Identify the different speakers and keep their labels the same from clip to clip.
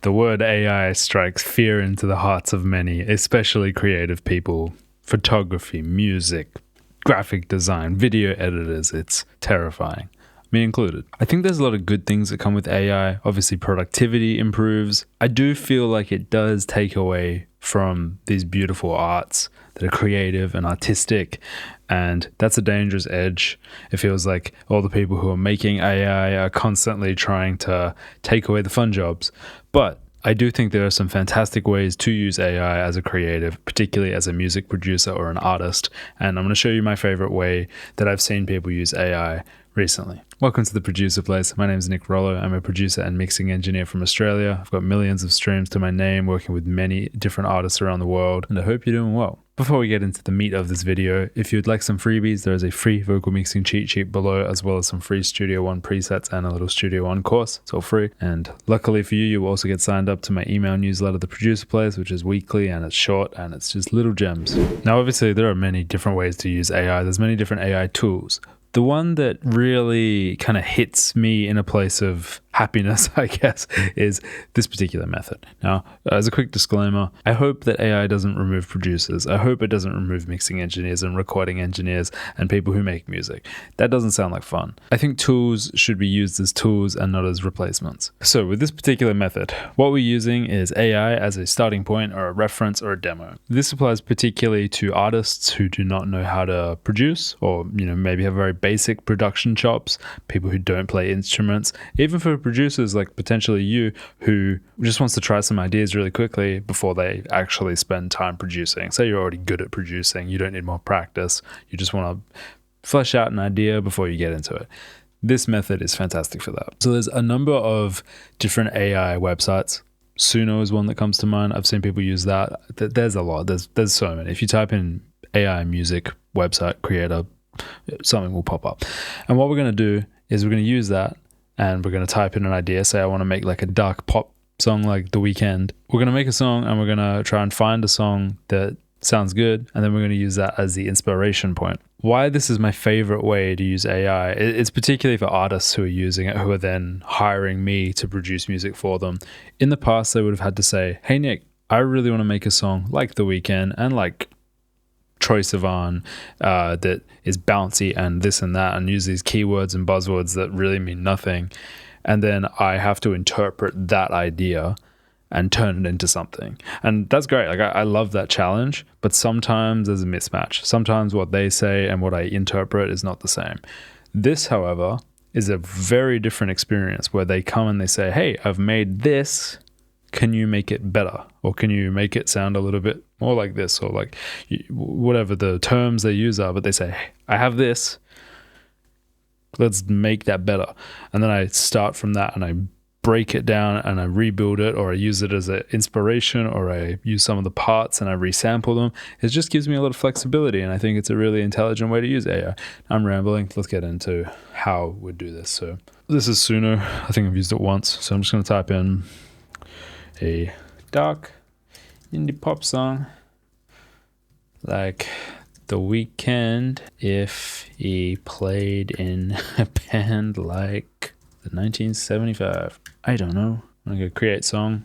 Speaker 1: The word AI strikes fear into the hearts of many, especially creative people. Photography, music, graphic design, video editors, it's terrifying. Me included. I think there's a lot of good things that come with AI. Obviously, productivity improves. I do feel like it does take away from these beautiful arts that are creative and artistic, and that's a dangerous edge. It feels like all the people who are making AI are constantly trying to take away the fun jobs. But I do think there are some fantastic ways to use AI as a creative, particularly as a music producer or an artist. And I'm going to show you my favorite way that I've seen people use AI recently. Welcome to the Producer Place. My name is Nick Rollo. I'm a producer and mixing engineer from Australia. I've got millions of streams to my name, working with many different artists around the world, and I hope you're doing well. Before we get into the meat of this video, if you'd like some freebies, there is a free vocal mixing cheat sheet below, as well as some free Studio One presets and a little Studio One course. It's all free. And luckily for you, you will also get signed up to my email newsletter, The Producer Place, which is weekly and it's short and it's just little gems. Now, obviously, there are many different ways to use AI. There's many different AI tools. The one that really kind of hits me in a place of happiness, I guess, is this particular method. Now, as a quick disclaimer, I hope that AI doesn't remove producers. I hope it doesn't remove mixing engineers and recording engineers and people who make music. That doesn't sound like fun. I think tools should be used as tools and not as replacements. So with this particular method, what we're using is AI as a starting point or a reference or a demo. This applies particularly to artists who do not know how to produce, or maybe have very basic production chops, people who don't play instruments, even for producers like potentially you who just wants to try some ideas really quickly before they actually spend time producing. Say you're already good at producing, you don't need more practice, you just want to flesh out an idea before you get into it. This method is fantastic for that. So there's a number of different AI websites. Suno is one that comes to mind. I've seen people use that. There's a lot. There's so many. If you type in AI music website creator, something will pop up. And what we're going to do is we're going to use that and we're going to type in an idea. Say I want to make like a dark pop song like The Weeknd. We're going to make a song and we're going to try and find a song that sounds good, and then we're going to use that as the inspiration point. Why this is my favorite way to use AI, it's particularly for artists who are using it, who are then hiring me to produce music for them. In the past, they would have had to say, hey Nick, I really want to make a song like The Weeknd and like Troye Sivan that is bouncy and this and that, and use these keywords and buzzwords that really mean nothing. And then I have to interpret that idea and turn it into something. And that's great. Like I love that challenge, but sometimes there's a mismatch. Sometimes what they say and what I interpret is not the same. This, however, is a very different experience where they come and they say, hey, I've made this. Can you make it better? Or can you make it sound a little bit more like this? Or like whatever the terms they use are, but they say, hey, I have this. Let's make that better. And then I start from that and I break it down and I rebuild it, or I use it as an inspiration, or I use some of the parts and I resample them. It just gives me a lot of flexibility, and I think it's a really intelligent way to use AI. I'm rambling. Let's get into how we do this. So this is Suno. I think I've used it once. So I'm just going to type in a dark indie pop song like The Weeknd if he played in a band like the 1975. I don't know. I'm going to create song.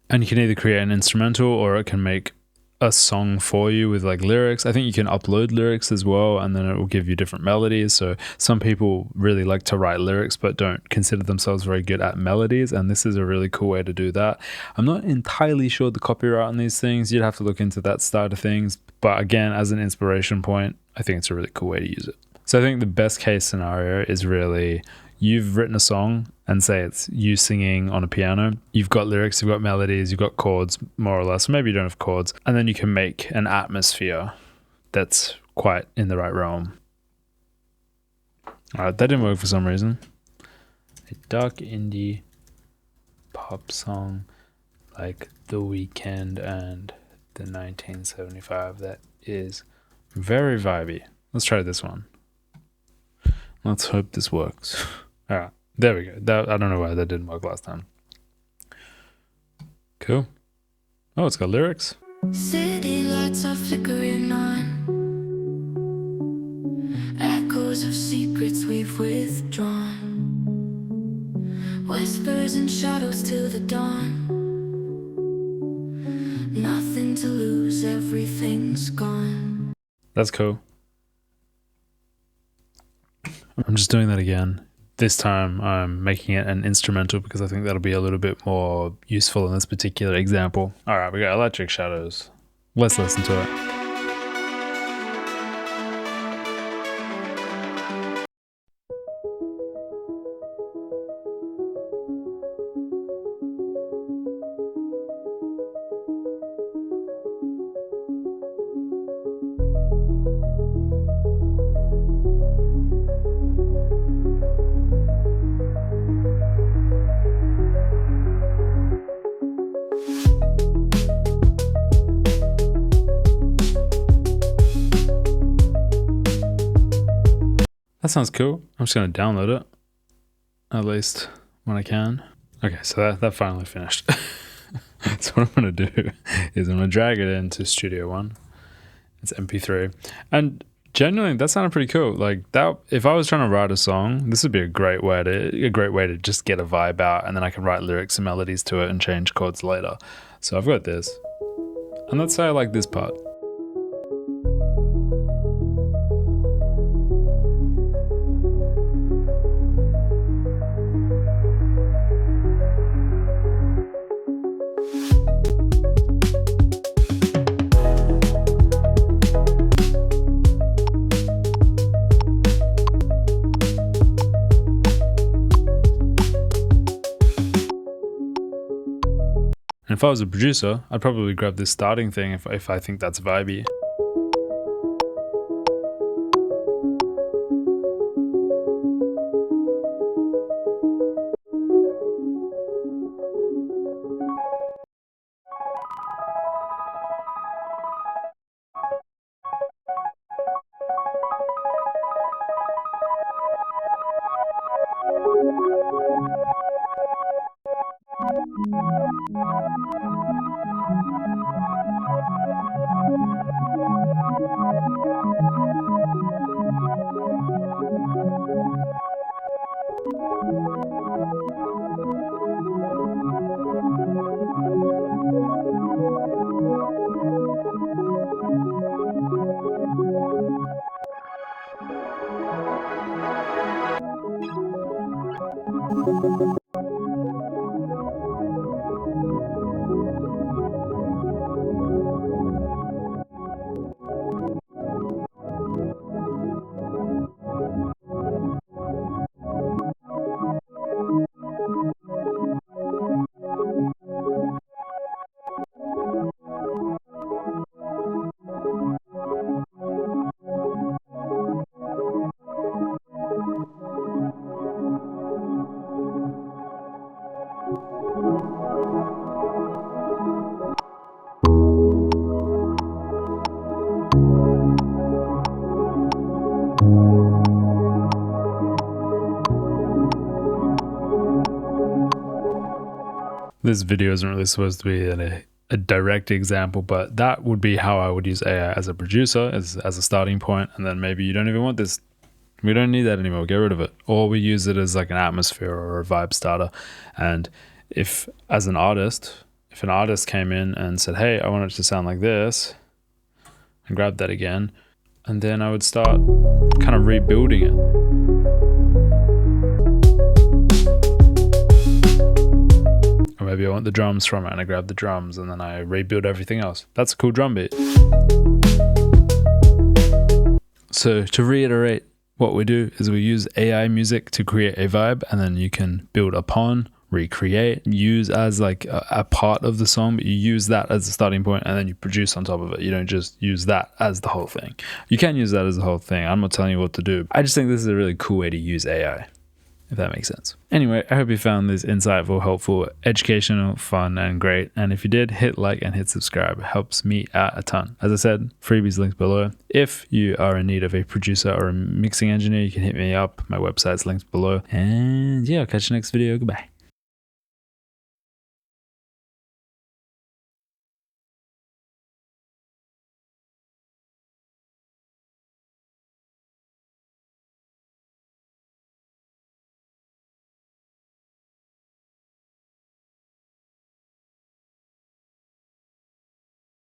Speaker 1: And you can either create an instrumental or it can make a song for you with like lyrics. I think you can upload lyrics as well, and then it will give you different melodies. So some people really like to write lyrics but don't consider themselves very good at melodies, and this is a really cool way to do that. I'm not entirely sure the copyright on these things. You'd have to look into that side of things, but again, as an inspiration point, I think it's a really cool way to use it. So I think the best case scenario is really you've written a song, and say it's you singing on a piano. You've got lyrics, you've got melodies, you've got chords, more or less. Maybe you don't have chords. And then you can make an atmosphere that's quite in the right realm. All right, that didn't work for some reason. A dark indie pop song like The Weeknd and the 1975. That is very vibey. Let's try this one. Let's hope this works. All right, there we go. I don't know why that didn't work last time. Cool. Oh, it's got lyrics.
Speaker 2: City lights are flickering on, echoes of secrets we've withdrawn. Whispers and shadows till the dawn. Nothing to lose, everything's gone.
Speaker 1: That's cool. I'm just doing that again. This time I'm making it an instrumental because I think that'll be a little bit more useful in this particular example. All right, we got electric shadows. Let's listen to it. That sounds cool. I'm just going to download it, at least when I can. Okay, so that finally finished. So what I'm going to do is I'm going to drag it into Studio One. It's MP3. And genuinely, that sounded pretty cool. Like that, if I was trying to write a song, this would be a great way to just get a vibe out, and then I can write lyrics and melodies to it and change chords later. So I've got this. And let's say I like this part. And if I was a producer, I'd probably grab this starting thing if I think that's vibey. This video isn't really supposed to be a direct example, but that would be how I would use AI as a producer, as a starting point. And then maybe you don't even want this. We don't need that anymore. Get rid of it. Or we use it as like an atmosphere or a vibe starter. And if an artist came in and said, hey, I want it to sound like this, and grab that again, and then I would start kind of rebuilding it. Or maybe I want the drums from it and I grab the drums and then I rebuild everything else. That's a cool drum beat. So to reiterate, what we do is we use AI music to create a vibe, and then you can build upon, recreate, use as like a part of the song, but you use that as the starting point and then you produce on top of it. You don't just use that as the whole thing. You can use that as the whole thing. I'm not telling you what to do. I just think this is a really cool way to use AI, if that makes sense. Anyway, I hope you found this insightful, helpful, educational, fun, and great. And if you did, hit like and hit subscribe. It helps me out a ton. As I said, freebies linked below. If you are in need of a producer or a mixing engineer, you can hit me up. My website's linked below. And yeah, I'll catch you next video. Goodbye.